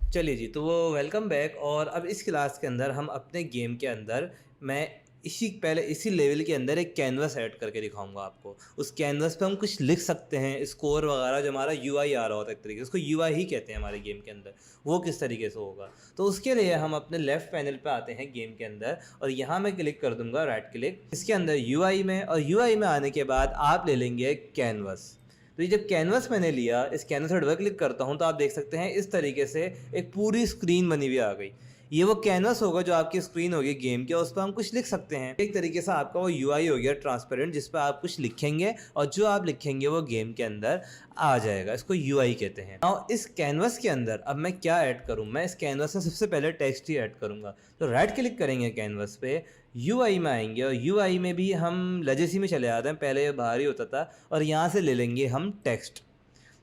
चलिए जी, तो वो वेलकम बैक। और अब इस क्लास के अंदर हम अपने गेम के अंदर मैं इसी लेवल के अंदर एक कैनवस ऐड करके दिखाऊंगा आपको। उस कैनवस पे हम कुछ लिख सकते हैं, स्कोर वगैरह, जो हमारा यूआई आ रहा होता है एक तरीके से, उसको यूआई ही कहते हैं हमारे गेम के अंदर। वो किस तरीके से होगा, तो उसके लिए हम अपने लेफ्ट पैनल पे आते हैं गेम के अंदर, और यहाँ मैं क्लिक कर दूंगा राइट क्लिक इसके अंदर यूआई में। और यूआई में आने के बाद आप ले लेंगे कैनवस। तो ये जब कैनवस मैंने लिया, इस कैनवस पर डबल क्लिक करता हूँ तो आप देख सकते हैं इस तरीके से एक पूरी स्क्रीन बनी हुई आ गई। ये वो कैनवस होगा जो आपकी स्क्रीन होगी गेम के, उस पर हम कुछ लिख सकते हैं। एक तरीके से आपका वो यूआई हो गया ट्रांसपेरेंट, जिस पर आप कुछ लिखेंगे और जो आप लिखेंगे वो गेम के अंदर आ जाएगा। इसको यूआई कहते हैं। और इस कैनवस के अंदर अब मैं क्या ऐड करूँ, मैं इस कैनवस में सबसे पहले टेक्स्ट ही ऐड करूँगा। तो राइट क्लिक करेंगे कैनवस पे, यूआई में आएंगे और यूआई में भी हम लेजेसी में चले जाते हैं, पहले ये बाहर ही होता था, और यहाँ से ले लेंगे हम टेक्स्ट।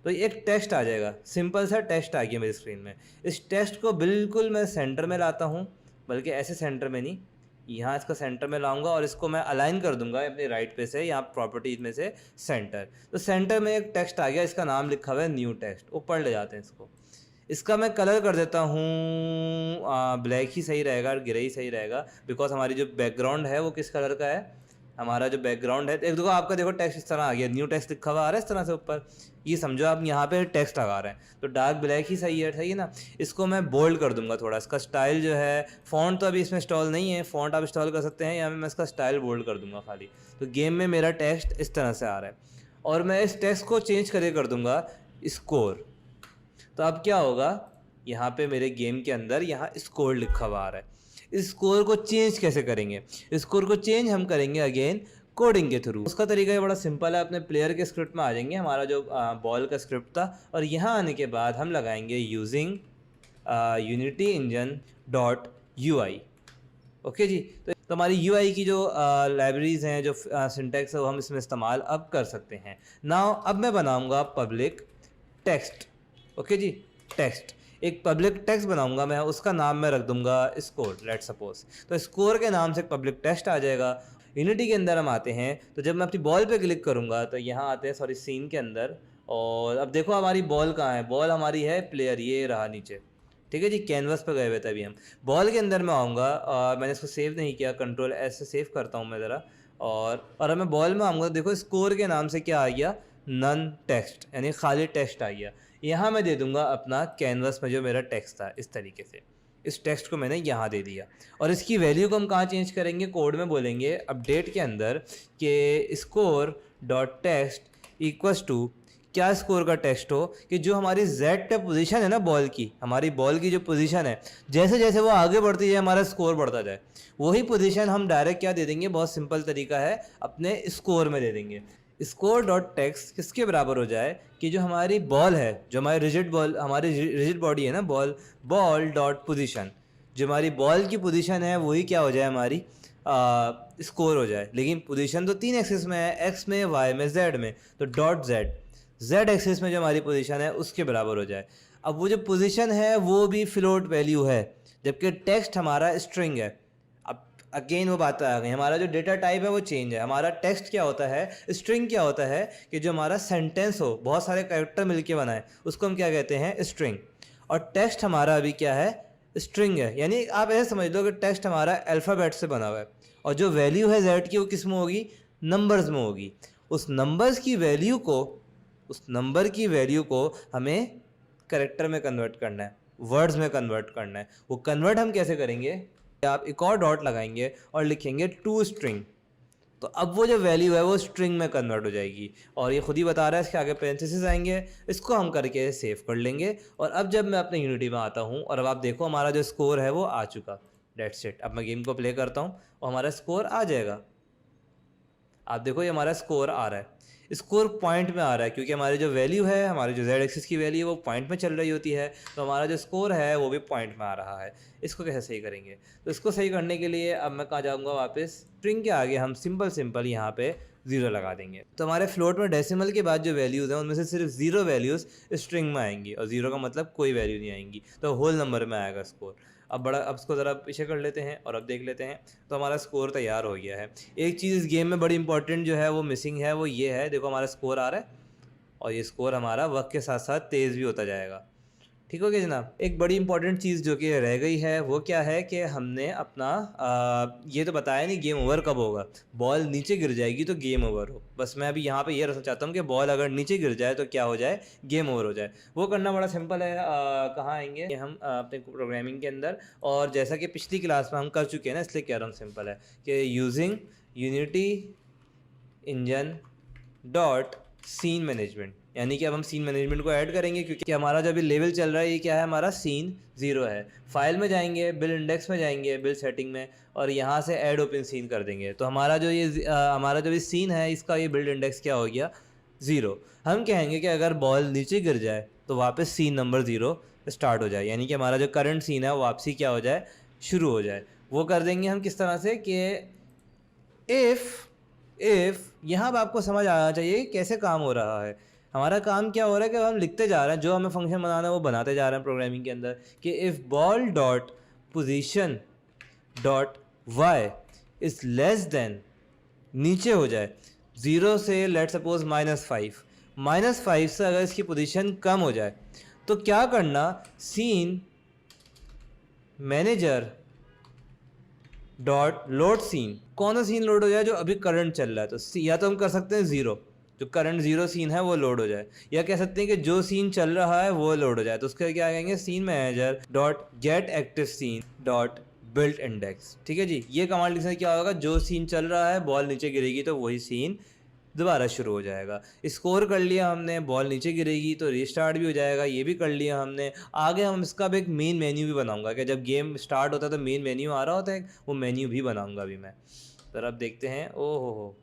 तो एक टेक्स्ट आ जाएगा, सिंपल सा टेक्स्ट आ गया मेरी स्क्रीन में। इस टेक्स्ट को बिल्कुल मैं सेंटर में लाता हूँ, बल्कि ऐसे सेंटर में नहीं, यहाँ इसका सेंटर में लाऊंगा और इसको मैं अलाइन कर दूंगा अपने राइट पे से, यहाँ प्रॉपर्टीज में से सेंटर। तो सेंटर में एक टेक्स्ट आ गया, इसका नाम लिखा हुआ है न्यू टेक्स्ट, ऊपर ले जाते हैं इसको। इसका मैं कलर कर देता हूँ ब्लैक ही सही रहेगा, ग्रे ही सही रहेगा, बिकॉज हमारी जो बैकग्राउंड है वो किस कलर का है, हमारा जो बैकग्राउंड है। एक देखो आपका, देखो टेक्स्ट इस तरह आ गया, न्यू टेक्स्ट लिखा हुआ आ रहा है इस तरह से ऊपर। ये समझो आप यहाँ पे टेक्स्ट लगा रहे हैं, तो डार्क ब्लैक ही सही है ना। इसको मैं बोल्ड कर दूंगा थोड़ा, इसका स्टाइल जो है, फ़ॉन्ट तो अभी इसमें इंस्टॉल नहीं है, फ़ॉन्ट आप इंस्टॉल कर सकते हैं, यहाँ पे मैं इसका स्टाइल बोल्ड कर दूंगा खाली। तो गेम में मेरा टेक्स्ट इस तरह से आ रहा है, और मैं इस टेक्स्ट को चेंज करके कर दूंगा स्कोर। तो अब क्या होगा, यहाँ पे मेरे गेम के अंदर यहाँ स्कोर लिखा हुआ आ रहा है। इस स्कोर को चेंज कैसे करेंगे, स्कोर को चेंज हम करेंगे अगेन कोडिंग के थ्रू। उसका तरीका बड़ा सिंपल है, अपने प्लेयर के स्क्रिप्ट में आ जाएंगे, हमारा जो बॉल का स्क्रिप्ट था, और यहाँ आने के बाद हम लगाएंगे using Unity engine dot UI okay. ओके जी, तो हमारी यू आई की जो लाइब्रेरीज हैं, जो सिंटैक्स है, वो हम इसमें इस्तेमाल अब कर सकते हैं। नाउ अब मैं बनाऊंगा पब्लिक टेक्स्ट। ओके जी, टेक्स्ट, एक पब्लिक टेक्स्ट बनाऊंगा मैं, उसका नाम मैं रख दूंगा स्कोर, लेट सपोज। तो स्कोर के नाम से एक पब्लिक टेक्स्ट आ जाएगा। यूनिटी के अंदर हम आते हैं, तो जब मैं अपनी बॉल पे क्लिक करूंगा तो यहाँ आते हैं, सॉरी, सीन के अंदर। और अब देखो हमारी बॉल कहाँ है, बॉल हमारी है प्लेयर, ये रहा नीचे। ठीक है जी, कैनवस पे गए हुए थे अभी हम। बॉल के अंदर मैं आऊँगा, मैंने इसको सेव नहीं किया, कंट्रोल एस से सेव करता हूँ मैं ज़रा। और अब मैं बॉल में आऊँगा, देखो स्कोर के नाम से क्या आ गया, नन टेक्स्ट, यानी खाली टेक्स्ट आ गया। यहाँ मैं दे दूंगा अपना कैनवस में जो मेरा टेक्स्ट था, इस तरीके से इस टेक्स्ट को मैंने यहाँ दे दिया। और इसकी वैल्यू को हम कहाँ चेंज करेंगे, कोड में बोलेंगे अपडेट के अंदर कि score dot text equals to, क्या स्कोर का टेक्स्ट हो कि जो हमारी जेड पे पोजीशन है ना बॉल की, हमारी बॉल की जो पोजीशन है, जैसे जैसे वो आगे बढ़ती जाए हमारा स्कोर बढ़ता जाए, वही पोजीशन हम डायरेक्ट क्या दे देंगे, बहुत सिंपल तरीका है, अपने स्कोर में दे देंगे। स्कोर डॉट टेक्स्ट किसके बराबर हो जाए कि जो हमारी बॉल है, जो हमारी रिजिड बॉल, हमारी रिजिड बॉडी है ना बॉल, बॉल डॉट पोजीशन, जो हमारी बॉल की पोजीशन है वही क्या हो जाए, हमारी स्कोर हो जाए। लेकिन पोजीशन तो 3 एक्सिस में है, एक्स में, वाई में, जेड में, तो डॉट जेड, जेड एक्सिस में जो हमारी पोजीशन है उसके बराबर हो जाए। अब वो जो पोजीशन है वो भी फ्लोट वैल्यू है, जबकि टेक्स्ट हमारा स्ट्रिंग है। अब अगेन वो बात आ गई, हमारा जो डेटा टाइप है वो चेंज है। हमारा टेक्स्ट क्या होता है, स्ट्रिंग क्या होता है कि जो हमारा सेंटेंस हो, बहुत सारे कैरेक्टर मिलके बनाए, उसको हम क्या कहते हैं, स्ट्रिंग। और टेक्स्ट हमारा अभी क्या है, स्ट्रिंग है। यानी आप ऐसे समझ लो कि टेक्स्ट हमारा अल्फ़ाबेट से बना हुआ है, और जो वैल्यू है जेड की वो किस में होगी, नंबर्स में होगी। उस नंबर्स की वैल्यू को, उस नंबर की वैल्यू को हमें करेक्टर में कन्वर्ट करना है, वर्ड्स में कन्वर्ट करना है। वो कन्वर्ट हम कैसे करेंगे, आप एक और डॉट लगाएंगे और लिखेंगे टू स्ट्रिंग, तो अब वो जो वैल्यू है वो स्ट्रिंग में कन्वर्ट हो जाएगी। और ये खुद ही बता रहा है, इसके आगे पेरेंथेसिस आएंगे, इसको हम करके सेव कर लेंगे। और अब जब मैं अपने यूनिटी में आता हूँ, और अब आप देखो हमारा जो स्कोर है वो आ चुका, डेट्स इट। अब मैं गेम को प्ले करता हूँ और हमारा स्कोर आ जाएगा। आप देखो ये हमारा स्कोर आ रहा है, स्कोर पॉइंट में आ रहा है, क्योंकि हमारी जो वैल्यू है, हमारी जो जेड एक्सिस की वैल्यू है वो पॉइंट में चल रही होती है, तो हमारा जो स्कोर है वो भी पॉइंट में आ रहा है। इसको कैसे सही करेंगे, तो इसको सही करने के लिए अब मैं कहाँ जाऊँगा, वापस स्ट्रिंग के आगे हम सिंपल यहाँ पे 0 लगा देंगे। तो हमारे फ्लोट में डेसिमल के बाद जो वैल्यूज़ हैं उनमें से सिर्फ 0 वैल्यूज़ स्ट्रिंग में आएंगी, और 0 का मतलब कोई वैल्यू नहीं आएंगी, तो होल नंबर में आएगा स्कोर। अब इसको ज़रा पीछे कर लेते हैं और अब देख लेते हैं, तो हमारा स्कोर तैयार हो गया है। एक चीज़ इस गेम में बड़ी इंपॉर्टेंट जो है वो मिसिंग है, वो ये है, देखो हमारा स्कोर आ रहा है, और ये स्कोर हमारा वक्त के साथ साथ तेज़ भी होता जाएगा। ठीक हो गया जनाब। एक बड़ी इंपॉर्टेंट चीज़ जो कि रह गई है वो क्या है कि हमने अपना ये तो बताया नहीं गेम ओवर कब होगा। बॉल नीचे गिर जाएगी तो गेम ओवर हो, बस मैं अभी यहाँ पे ये रखना चाहता हूँ कि बॉल अगर नीचे गिर जाए तो क्या हो जाए, गेम ओवर हो जाए। वो करना बड़ा सिंपल है। कहाँ आएंगे कि हम अपने प्रोग्रामिंग के अंदर, और जैसा कि पिछली क्लास में हम कर चुके हैं ना, इसलिए कह रहा हूँ सिंपल है कि using Unity engine dot scene management, यानी कि अब हम सीन मैनेजमेंट को ऐड करेंगे क्योंकि हमारा जो अभी लेवल चल रहा है ये क्या है, हमारा सीन 0 है। फाइल में जाएंगे, बिल इंडेक्स में जाएंगे, बिल सेटिंग में, और यहाँ से ऐड ओपन सीन कर देंगे। तो हमारा जो ये हमारा जो भी सीन है इसका ये बिल्ड इंडेक्स क्या हो गया, 0। हम कहेंगे कि अगर बॉल नीचे गिर जाए तो वापस सीन नंबर 0 स्टार्ट हो जाए, यानी कि हमारा जो करंट सीन है वो वापसी क्या हो जाए, शुरू हो जाए। वो कर देंगे हम किस तरह से कि इफ़ यहाँ पर आपको समझ आना चाहिए कैसे काम हो रहा है। हमारा काम क्या हो रहा है कि हम लिखते जा रहे हैं, जो हमें फंक्शन बनाना है वो बनाते जा रहे हैं प्रोग्रामिंग के अंदर, कि if ball dot position dot Y is less than, नीचे हो जाए 0 से लेट सपोज -5, -5 से अगर इसकी पोजीशन कम हो जाए तो क्या करना, scene manager dot load scene, कौन सा सीन लोड हो जाए, जो अभी करंट चल रहा है। तो या तो हम कर सकते हैं 0, जो करंट 0 सीन है वो लोड हो जाए, या कह सकते हैं कि जो सीन चल रहा है वो लोड हो जाए। तो उसके क्या कहेंगे, scene manager dot get active scene dot built index. ठीक है जी, ये कमांड लिखने से क्या होगा, जो सीन चल रहा है बॉल नीचे गिरेगी तो वही सीन दोबारा शुरू हो जाएगा। स्कोर कर लिया हमने, बॉल नीचे गिरेगी तो रीस्टार्ट भी हो जाएगा, ये भी कर लिया हमने। आगे हम इसका भी एक मेन मेन्यू भी बनाऊंगा कि जब गेम स्टार्ट होता है तो मेन मेन्यू आ रहा होता है, वो मेन्यू भी बनाऊंगा अभी मैं। तो अब देखते हैं, ओहो हो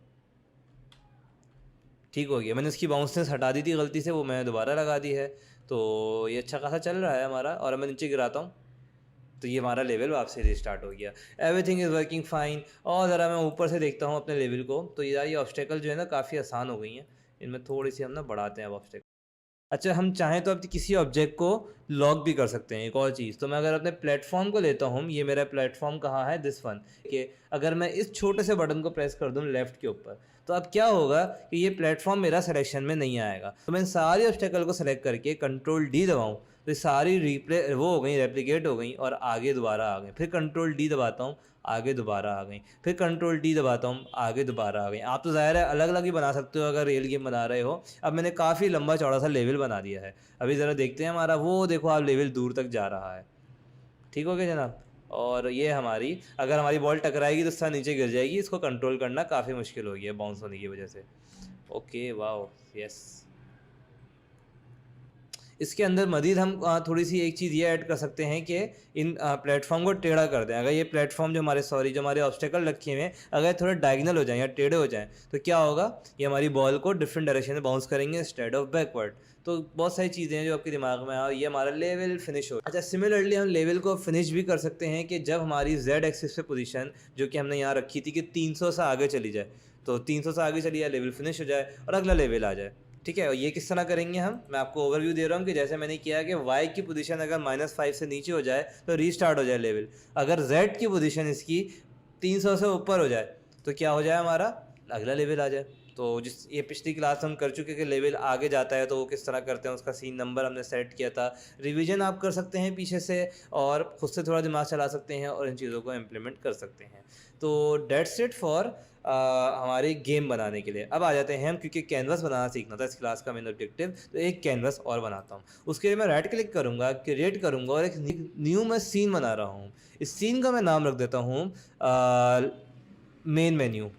ठीक हो गया, मैंने इसकी बाउंसनेस हटा दी थी गलती से, वो मैंने दोबारा लगा दी है। तो ये अच्छा खासा चल रहा है हमारा, और मैं नीचे गिराता हूँ तो ये हमारा लेवल वापस रिस्टार्ट हो गया। Everything is working fine. और ज़रा मैं ऊपर से देखता हूँ अपने लेवल को, तो ये ऑब्स्टेकल जो है ना काफ़ी आसान हो गई हैं, इनमें थोड़ी सी हम ना बढ़ाते हैं अब ऑब्स्टेकल। अच्छा, हम चाहें तो अब किसी ऑब्जेक्ट को लॉक भी कर सकते हैं। एक और चीज़, तो मैं अगर अपने प्लेटफॉर्म को लेता हूँ, ये मेरा प्लेटफॉर्म कहाँ है, दिस वन, कि अगर मैं इस छोटे से बटन को प्रेस कर दूँ लेफ़्ट के ऊपर, तो अब क्या होगा कि ये प्लेटफॉर्म मेरा सिलेक्शन में नहीं आएगा। तो मैं सारी ऑब्स्टेकल को सेलेक्ट करके कंट्रोल डी दबाऊँ तो सारी वो हो गई, रेप्लिकेट हो गई और आगे दोबारा आ गई। फिर कंट्रोल डी दबाता हूँ, आगे दोबारा आ गई। फिर कंट्रोल डी दबाता हूँ, आगे दोबारा आ गई। आप तो ज़ाहिर है अलग अलग ही बना सकते हो अगर रियल गेम बना रहे हो। अब मैंने काफ़ी लंबा चौड़ा सा लेवल बना दिया है। अभी ज़रा देखते हैं हमारा, वो देखो आप लेवल दूर तक जा रहा है। ठीक हो गया जनाब। और ये हमारी, अगर हमारी बॉल टकराएगी तो साथ नीचे गिर जाएगी, इसको कंट्रोल करना काफ़ी मुश्किल हो गया बाउंस होने की वजह से। Okay, wow, yes. इसके अंदर मज़ीद हम थोड़ी सी एक चीज़ ये ऐड कर सकते हैं कि इन प्लेटफॉर्म को टेढ़ा कर दें। अगर ये प्लेटफॉर्म जो हमारे ऑब्स्टेकल रखे हुए हैं अगर थोड़े डायगनल हो जाएं या टेढ़े हो जाएं तो क्या होगा, ये हमारी बॉल को डिफरेंट डायरेक्शन में बाउंस करेंगे इंस्टेड ऑफ बैकवर्ड। तो बहुत सारी चीज़ें हैं जो आपके दिमाग में आए, ये हमारा लेवल फिनिश हो। अच्छा, सिमिलरली हम लेवल को फिनिश भी कर सकते हैं कि जब हमारी जेड एक्सिस पे पोजीशन जो कि हमने यहाँ रखी थी कि 300 से आगे चली जाए, तो 300 से आगे चली जाए, लेवल फिनिश हो जाए और अगला लेवल आ जाए। ठीक है, और ये किस तरह करेंगे हम, मैं आपको ओवरव्यू दे रहा हूँ कि जैसे मैंने किया कि y की पोजीशन अगर -5 से नीचे हो जाए तो रीस्टार्ट हो जाए लेवल। अगर z की पोजीशन इसकी 300 से ऊपर हो जाए तो क्या हो जाए, हमारा अगला लेवल आ जाए। तो जिस ये पिछली क्लास हम कर चुके कि लेवल आगे जाता है तो वो किस तरह करते हैं, उसका सीन नंबर हमने सेट किया था। रिवीजन आप कर सकते हैं पीछे से और ख़ुद से थोड़ा दिमाग चला सकते हैं और इन चीज़ों को इम्प्लीमेंट कर सकते हैं। तो डेट्स इट फॉर हमारे गेम बनाने के लिए। अब आ जाते हैं हम, क्योंकि कैनवास बनाना सीखना था इस क्लास का मेन ऑब्जेक्टिव, तो एक कैनवास और बनाता हूँ। उसके लिए मैं राइट क्लिक करूँगा, क्रिएट करूँगा और एक न्यू मैं सीन बना रहा हूँ। इस सीन का मैं नाम रख देता हूँ मेन मेन्यू।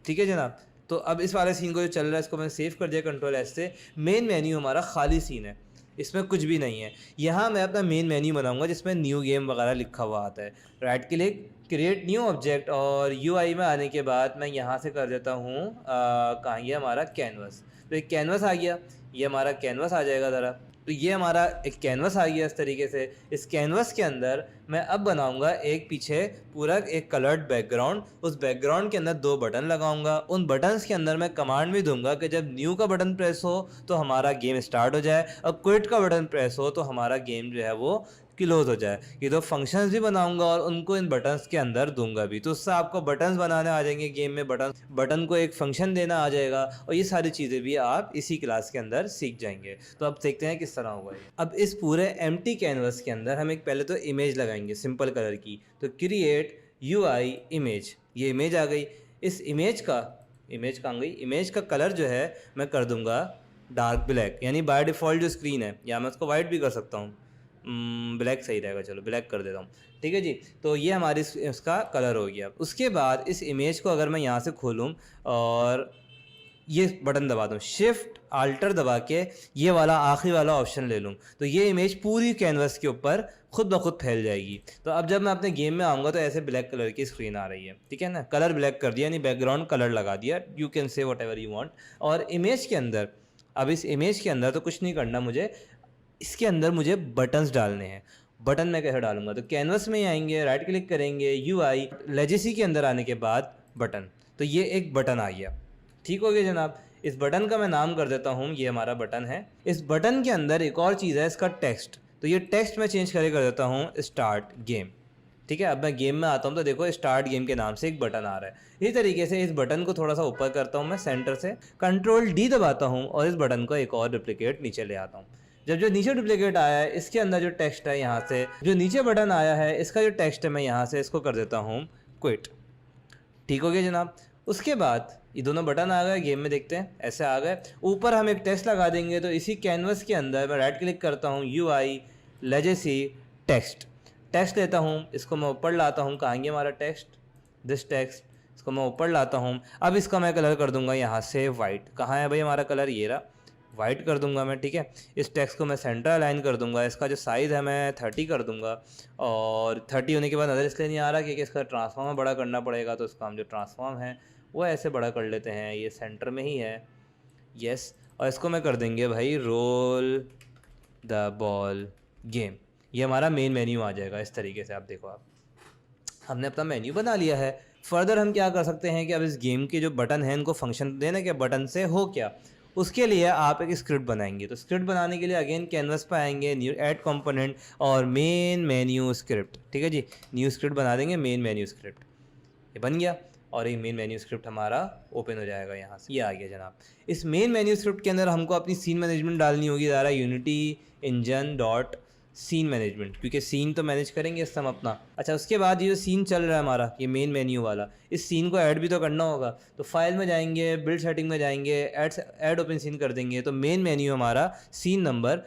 ठीक है जनाब। तो अब इस वाले सीन को जो चल रहा है इसको मैंने सेव कर दिया कंट्रोल एस से। मेन मेन्यू हमारा खाली सीन है, इसमें कुछ भी नहीं है। यहाँ मैं अपना मेन मेन्यू बनाऊंगा जिसमें न्यू गेम वगैरह लिखा हुआ आता है। Right click, create new object, और यूआई में आने के बाद मैं यहाँ से कर देता हूँ कहाँ, ये हमारा कैनवस। तो एक कैनवस आ गया, ये हमारा कैनवस आ जाएगा ज़रा। तो ये हमारा एक कैनवस आ गया इस तरीके से। इस कैनवस के अंदर मैं अब बनाऊंगा एक पीछे पूरा एक कलर्ड बैकग्राउंड। उस बैकग्राउंड के अंदर 2 बटन लगाऊंगा। उन बटन्स के अंदर मैं कमांड भी दूंगा कि जब न्यू का बटन प्रेस हो तो हमारा गेम स्टार्ट हो जाए और क्विट का बटन प्रेस हो तो हमारा गेम जो है वो क्लोज हो जाए। ये दो फंक्शंस भी बनाऊंगा और उनको इन बटन्स के अंदर दूंगा भी, तो उससे आपको बटन्स बनाने आ जाएंगे गेम में, बटन को एक फंक्शन देना आ जाएगा, और ये सारी चीज़ें भी आप इसी क्लास के अंदर सीख जाएंगे। तो अब देखते हैं किस तरह होगा ये। अब इस पूरे एम्प्टी कैनवस के अंदर हम एक पहले तो इमेज लगाएंगे सिंपल कलर की, तो क्रिएट UI इमेज, ये इमेज आ गई। इस इमेज कहाँ गई, इमेज का कलर जो है मैं कर दूंगा डार्क ब्लैक, यानी बाय डिफ़ॉल्ट जो स्क्रीन है, या मैं उसको वाइट भी कर सकता हूँ, ब्लैक सही रहेगा, चलो ब्लैक कर देता हूँ, ठीक है जी। तो ये हमारी इसका कलर हो गया। उसके बाद इस इमेज को अगर मैं यहाँ से खोलूँ और ये बटन दबा दूँ, शिफ्ट आल्टर दबा के ये वाला आखिरी वाला ऑप्शन ले लूँ, तो ये इमेज पूरी कैनवस के ऊपर खुद ब खुद फैल जाएगी। तो अब जब मैं अपने गेम में आऊँगा तो ऐसे ब्लैक कलर की स्क्रीन आ रही है, ठीक है ना, कलर ब्लैक कर दिया, यानी बैकग्राउंड कलर लगा दिया, you can say what ever you want. और इमेज के अंदर, अब इस इमेज के अंदर तो कुछ नहीं करना मुझे, इसके अंदर मुझे बटन्स डालने हैं। बटन मैं कैसे डालूंगा, तो कैनवस में ही आएंगे, राइट क्लिक करेंगे, UI लेजेसी के अंदर आने के बाद बटन, तो ये एक बटन आ गया, ठीक हो गया जनाब। इस बटन का मैं नाम कर देता हूँ, ये हमारा बटन है। इस बटन के अंदर एक और चीज़ है, इसका टेक्स्ट, तो ये टेक्स्ट मैं चेंज करके कर देता हूँ स्टार्ट गेम, ठीक है। अब मैं गेम में आता हूँ तो देखो स्टार्ट गेम के नाम से एक बटन आ रहा है। इसी तरीके से इस बटन को थोड़ा सा ऊपर करता हूँ मैं सेंटर से, Ctrl+D दबाता हूँ और इस बटन को एक और डुप्लीकेट नीचे ले आता हूँ। जब जो नीचे डुप्लीकेट आया है, इसके अंदर जो टेक्स्ट है, यहाँ से जो नीचे बटन आया है इसका जो टेक्स्ट है, मैं यहाँ से इसको कर देता हूँ क्विट, ठीक हो गया जनाब। उसके बाद ये दोनों बटन आ गए, गेम में देखते हैं, ऐसे आ गए। ऊपर हम एक टेक्स्ट लगा देंगे, तो इसी कैनवस के अंदर मैं राइट क्लिक करता हूँ, UI लेजेसी टेक्स्ट लेता हूँ, इसको मैं ऊपर लाता हूँ, कहाँ गया हमारा टेक्स्ट, दिस टेक्स्ट, इसको मैं ऊपर लाता हूँ। अब इसका मैं कलर कर दूंगा यहाँ से वाइट, कहाँ है भाई हमारा कलर, ये रहा, वाइट कर दूंगा मैं, ठीक है। इस टेक्स्ट को मैं सेंटर अलाइन कर दूंगा, इसका जो साइज़ है मैं 30 कर दूंगा, और 30 होने के बाद नज़र इसलिए नहीं आ रहा क्योंकि इसका ट्रांसफॉर्म बड़ा करना पड़ेगा, तो इसका हम जो ट्रांसफॉर्म है वो ऐसे बड़ा कर लेते हैं, ये सेंटर में ही है, यस। और इसको मैं कर देंगे भाई रोल द बॉल गेम, ये हमारा मेन मेन्यू आ जाएगा। इस तरीके से आप देखो, आप हमने अपना मेन्यू बना लिया है। फर्दर हम क्या कर सकते हैं कि अब इस गेम के जो बटन हैं इनको फंक्शन देना, कि बटन से हो क्या, उसके लिए आप एक स्क्रिप्ट बनाएंगे। तो स्क्रिप्ट बनाने के लिए अगेन कैनवस पर आएंगे, न्यू ऐड कंपोनेंट और मेन मेन्यू स्क्रिप्ट, ठीक है जी। न्यू स्क्रिप्ट बना देंगे, मेन मेन्यू स्क्रिप्ट, ये बन गया, और एक मेन मेन्यू स्क्रिप्ट हमारा ओपन हो जाएगा यहाँ से, ये आ गया जनाब। इस मेन मेन्यू स्क्रिप्ट के अंदर हमको अपनी सीन मैनेजमेंट डालनी होगी, ज़रा Unity engine dot scene management, क्योंकि सीन तो मैनेज करेंगे इस हम अपना। अच्छा, उसके बाद ये जो सीन चल रहा है हमारा, ये मेन मेन्यू वाला, इस सीन को ऐड भी तो करना होगा, तो फाइल में जाएंगे, बिल्ड सेटिंग में जाएंगे, ऐड ओपन सीन कर देंगे, तो मेन मेन्यू हमारा सीन नंबर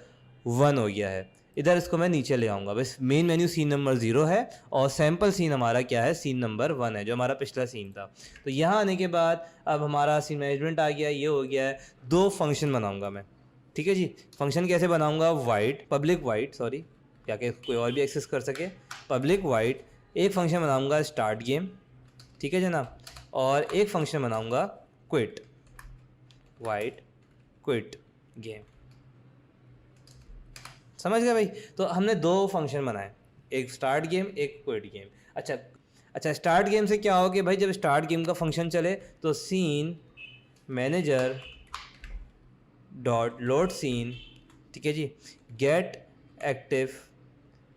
1 हो गया है। इधर इसको मैं नीचे ले आऊँगा, बस मेन मेन्यू सीन नंबर 0 है और सैम्पल सीन हमारा क्या है, सीन नंबर 1 है, जो हमारा पिछला सीन था। तो यहाँ आने के बाद अब हमारा सीन मैनेजमेंट आ गया, ये हो गया है। 2 फंक्शन बनाऊँगा मैं, ठीक है जी। फंक्शन कैसे बनाऊँगा, वाइड पब्लिक वाइड, सॉरी, ताकि कोई और भी एक्सेस कर सके, पब्लिक वाइड। एक फंक्शन बनाऊँगा स्टार्ट गेम, ठीक है जनाब, और एक फंक्शन बनाऊँगा क्विट वाइड क्विट गेम, समझ गए भाई। तो हमने 2 फंक्शन बनाए, एक स्टार्ट गेम, एक क्विट गेम। अच्छा, स्टार्ट गेम से क्या हो कि भाई जब स्टार्ट गेम का फंक्शन चले तो scene manager dot load scene, ठीक है जी, गेट एक्टिव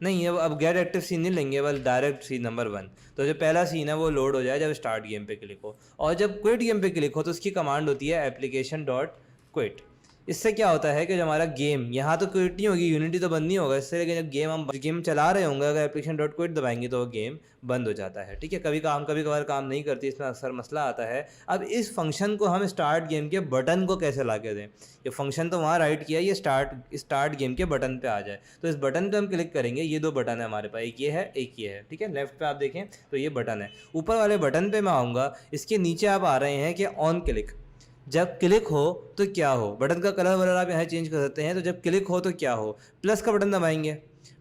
नहीं है, अब गेट एक्टिव सीन नहीं लेंगे, बस डायरेक्ट सीन नंबर 1। तो जो पहला सीन है वो लोड हो जाए जब स्टार्ट गेम पे क्लिक हो, और जब क्विट गेम पे क्लिक हो तो उसकी कमांड होती है एप्लीकेशन डॉट क्विट। इससे क्या होता है कि जो हमारा गेम, यहाँ तो क्विट नहीं होगी, यूनिटी तो बंद नहीं होगा इससे, लेकिन जब हम गेम चला रहे होंगे, अगर एप्लीकेशन डॉट क्विट दबाएंगे तो वो गेम बंद हो जाता है, ठीक है। कभी कभार काम नहीं करती, इसमें अक्सर मसला आता है। अब इस फंक्शन को हम स्टार्ट गेम के बटन को कैसे ला के दें, ये फंक्शन तो वहाँ राइट किया, ये स्टार्ट गेम के बटन पे आ जाए, तो इस बटन पे हम क्लिक करेंगे। ये 2 बटन है हमारे पास, एक ये है, एक ये है, ठीक है। लेफ्ट पे आप देखें तो ये बटन है, ऊपर वाले बटन पे मैं आऊँगा, इसके नीचे आप आ रहे हैं कि ऑन क्लिक, जब क्लिक हो तो क्या हो, बटन का कलर वगैरह आप यहाँ चेंज कर सकते हैं। तो जब क्लिक हो तो क्या हो, प्लस का बटन दबाएंगे,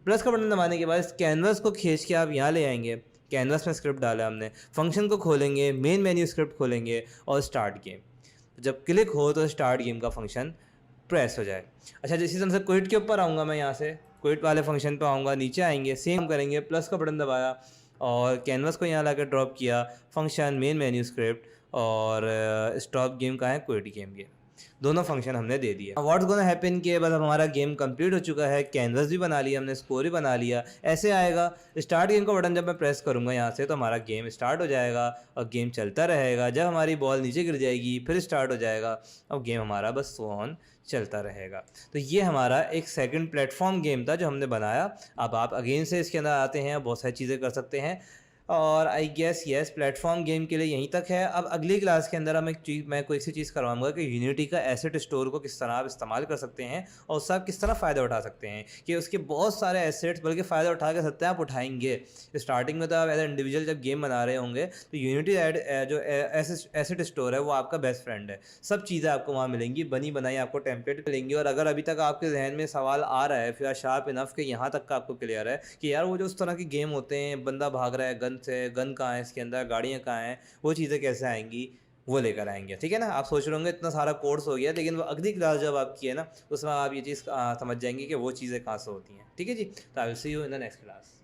प्लस का बटन दबाने के बाद इस कैनवस को खींच के आप यहाँ ले आएंगे, कैनवस में स्क्रिप्ट डाला हमने, फंक्शन को खोलेंगे, मेन मेन्यू स्क्रिप्ट खोलेंगे और स्टार्ट गेम। जब क्लिक हो तो स्टार्ट गेम का फंक्शन प्रेस हो जाए। अच्छा, जिस तरह से क्विट के ऊपर आऊँगा मैं, यहाँ से क्विट वाले फंक्शन पर आऊँगा, नीचे आएंगे, सेम करेंगे, प्लस का बटन दबाया और कैनवस को यहाँ ला ड्रॉप किया, फंक्शन मेन मेन्यू स्क्रिप्ट और स्टॉप गेम का है क्विट गेम के। दोनों फंक्शन हमने दे दिए। व्हाट्स गोना हैपन के बाद अब हमारा गेम कंप्लीट हो चुका है, कैनवस भी बना लिया हमने, स्कोर भी बना लिया। ऐसे आएगा स्टार्ट गेम का बटन, जब मैं प्रेस करूँगा यहाँ से तो हमारा गेम स्टार्ट हो जाएगा और गेम चलता रहेगा। जब हमारी बॉल नीचे गिर जाएगी फिर स्टार्ट हो जाएगा, अब गेम हमारा बस सो ऑन चलता रहेगा। तो ये हमारा एक सेकंड प्लेटफॉर्म गेम था जो हमने बनाया। अब आप अगेन से इसके अंदर आते हैं, बहुत सारी चीज़ें कर सकते हैं, और I guess yes platform game के लिए यहीं तक है। अब अगली क्लास के अंदर मैं कोई सी चीज़ करवाऊंगा कि यूनिटी का एसेट स्टोर को किस तरह आप इस्तेमाल कर सकते हैं और उससे आप किस तरह फ़ायदा उठा सकते हैं, कि उसके बहुत सारे एसेट्स बल्कि फ़ायदा उठा के सकते हैं, आप उठाएंगे। स्टार्टिंग में तो आप एज इंडिविजुअल जब गेम बना रहे होंगे तो यूनिटी जो एसेट स्टोर है वो आपका बेस्ट फ्रेंड है। सब चीज़ें आपको वहाँ मिलेंगी, बनी बनाई आपको टेम्पलेट मिलेंगी। और अगर अभी तक आपके जहन में सवाल आ रहा है फिर शार्प इनफ कि यहाँ तक का आपको क्लियर है कि यार वो जो उस तरह के गेम होते हैं, बंदा भाग रहा है गन से, गन कहाँ है इसके अंदर, गाड़ियाँ कहाँ हैं, वो चीज़ें कैसे आएंगी, वो लेकर आएंगे। ठीक है ना, आप सोच रहे होंगे इतना सारा कोर्स हो गया, लेकिन वो अगली क्लास जब आपकी है ना उसमें आप ये चीज़ समझ जाएंगे कि वो चीज़ें कहाँ से होती हैं। ठीक है जी, तो I will see you in the next class.